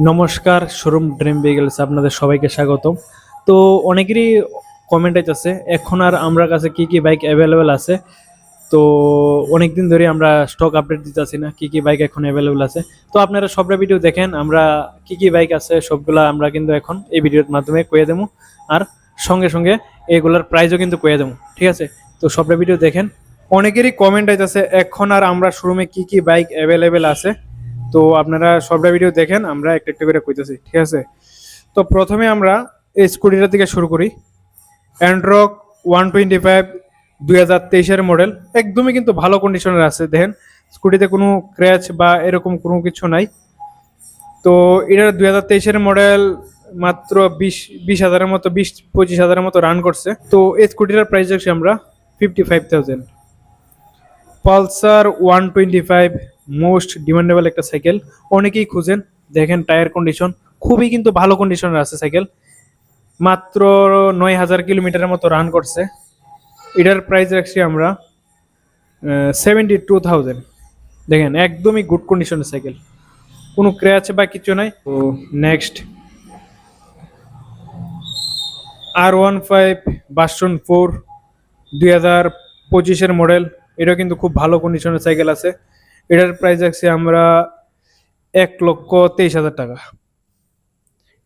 নমস্কার, showroom dream vehicles আপনাদের সবাইকে স্বাগতম। তো অনেকেরই কমেন্ট আইতেছে এখন আর আমরা কাছে কি কি বাইক অ্যাভেলেবেল আছে। তো অনেকদিন ধরে আমরা স্টক আপডেট দিতেছি না, কি কি বাইক এখন অ্যাভেলেবেল আছে। তো আপনারা সবটা ভিডিও দেখেন, আমরা কি কি বাইক আছে সবগুলা আমরা কিন্তু এখন এই ভিডিওর মাধ্যমে কয়ে দেবো। আর সঙ্গে সঙ্গে এগুলার প্রাইসও কিন্তু কয়ে দেবো, ঠিক আছে? তো সবটা ভিডিও দেখেন। অনেকেরই কমেন্ট আইতেছে এখন আর আমরা শোরুমে কি কি বাইক অ্যাভেলেবেল আছে। তো আপনারা সবটা ভিডিও দেখেন, আমরা একটা একটা করে কইতেছি, ঠিক আছে? তো প্রথমে আমরা এই স্কুটিটার থেকে শুরু করি। অ্যান্ড্রক 125 2023-এর মডেল, একদমই কিন্তু ভালো কন্ডিশনের আছে। দেখেন স্কুটিতে কোনো ক্র্যাচ বা এরকম কোনো কিছু নাই। তো এটার 2023-এর মডেল, মাত্র বিশ হাজারের মতো, 20-25 হাজারের মতো রান করছে। তো এই স্কুটিটার প্রাইস রাখছি আমরা 55,000। পালসার 125 মোস্ট ডিমান্ডেবল একটা সাইকেল, অনেকেই খুঁজেন। দেখেন টায়ার কন্ডিশন খুবই কিন্তু ভালো কন্ডিশনের আছে সাইকেল, মাত্র 9,000 কিলোমিটারের মতো রান করছে। এটার প্রাইস রাখছি আমরা 72,000। দেখেন একদমই গুড কন্ডিশনের সাইকেল, কোনো ক্র্যাচ বা কিছু নাই। তো নেক্সট R15 ভার্সন 4 2025-এর মডেল, এটা কিন্তু খুব ভালো কন্ডিশনের সাইকেল আছে। এটার প্রাইস রাখছি আমরা 1,23,000 টাকা।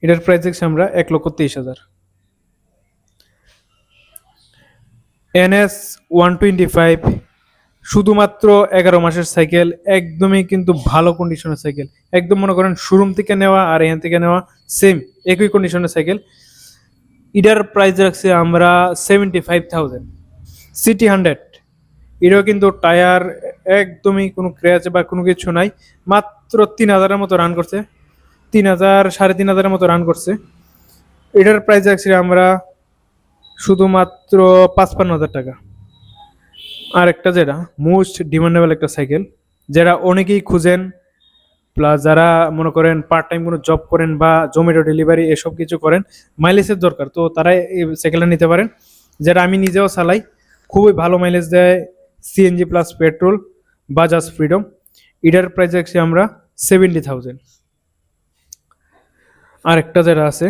এটার প্রাইস রাখছি আমরা 1,23,000। NS 125 শুধুমাত্র 11 মাসের সাইকেল, একদমই কিন্তু ভালো কন্ডিশনের সাইকেল, একদম মনে করেন শোরুম থেকে নেওয়া আর এখান থেকে নেওয়া সেম একই কন্ডিশনের সাইকেল। এটার প্রাইস রাখছি আমরা 75,000। সিটি 100, এটাও কিন্তু টায়ার একদমই কোনো ক্র্যাচ বা কোনো কিছু নাই, মাত্র 3,000-এর মতো রান করছে, 3,000 3,500-এর মতো রান করছে। এটার প্রাইস রাখছি আমরা শুধুমাত্র 55,000 টাকা। আর একটা যেটা মোস্ট ডিমান্ডেবল একটা সাইকেল, যারা অনেকেই খুঁজেন, প্লাস যারা মনে করেন পার্ট টাইম কোনো জব করেন বা জোম্যাটো ডেলিভারি এসব কিছু করেন, মাইলেজের দরকার, তো তারাই এই সাইকেলটা নিতে পারেন। যেটা আমি নিজেও চালাই, খুবই ভালো মাইলেজ দেয়, CNG plus petrol, Bajaj freedom. এটার প্রাইস রাখছি আমরা 70,000। আর একটা যেটা আছে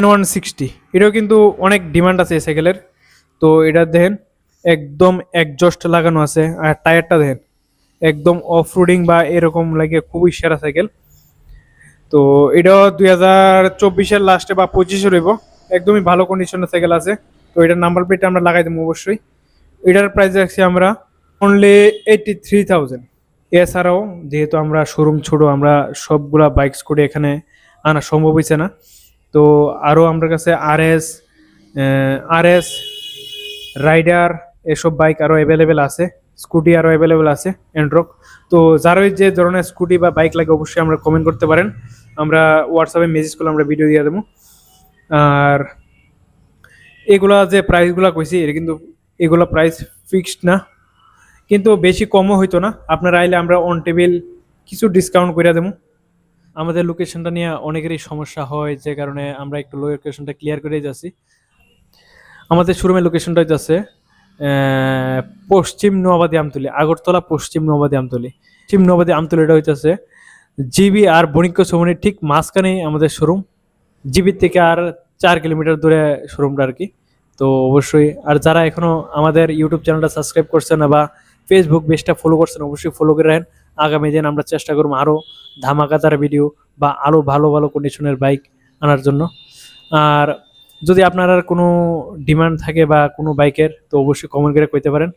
N160, এটাও কিন্তু অনেক ডিমান্ড আছে এই সাইকেলের। তো এটা দেখেন একদম একজস্ট লাগানো আছে, আর টায়ারটা দেখেন একদম অফ রোডিং বা এরকম লাগে, খুবই সেরা সাইকেল। তো এটাও 2024-এর লাস্টে বা 25-এ রইব, একদমই ভালো কন্ডিশনের সাইকেল আছে। তো এটার নাম্বার প্লেটটা আমরা লাগাই দেবো অবশ্যই। এটার প্রাইস রাখছি আমরা অনলি 83,000। এছাড়াও যেহেতু আমরা শোরুম ছোট, আমরা সবগুলা বাইক স্কুটি এখানে আনা সম্ভব হয়েছে না। তো আরও আমার কাছে আরএস রাইডার এসব বাইক আরও অ্যাভেলেবেল আছে, স্কুটি আরও অ্যাভেলেবেল আছে, অ্যান্ড্রক। তো যারই যে ধরনের স্কুটি বা বাইক লাগে অবশ্যই আমরা কমেন্ট করতে পারেন, আমরা হোয়াটসঅ্যাপে মেসেজ করলে আমরা ভিডিও দিয়ে দেবো। আর এগুলা যে প্রাইসগুলো কইছি, এটা কিন্তু এগুলো প্রাইস ফিক্সড না, কিন্তু বেশি কমও হইতো না। আপনারা আইলে আমরা অন টেবিল কিছু ডিসকাউন্ট করে দেবো। আমাদের লোকেশনটা নিয়ে অনেকেরই সমস্যা হয়, যে কারণে আমরা একটু লোকেশনটা ক্লিয়ার করে যাচ্ছি। আমাদের শোরুমের লোকেশনটা হচ্ছে পশ্চিম নোয়াবাদী আমতলী, আগরতলা পশ্চিম নোয়াবাদী আমতলী। পশ্চিম নোয়াবাদী আমতলীটা হইতেছে জিবি আর বণিক্য সমিতির ঠিক মাঝখানেই আমাদের শোরুম। জিবির থেকে আর 4 কিলোমিটার দূরে শোরুমটা আর কি। তো অবশ্যই, আর যারা এখনো আমাদের ইউটিউব চ্যানেলটা সাবস্ক্রাইব করছে না বা ফেসবুক পেজটা ফলো করছেন, অবশ্যই ফলো করে রাখেন। আগামী দিন আমরা চেষ্টা করবো আরও ধামাকাদার ভিডিও বা আরও ভালো ভালো কন্ডিশনের বাইক আনার জন্য। আর যদি আপনার আর কোনো ডিমান্ড থাকে বা কোনো বাইকের, তো অবশ্যই কমেন্ট করে কইতে পারেন।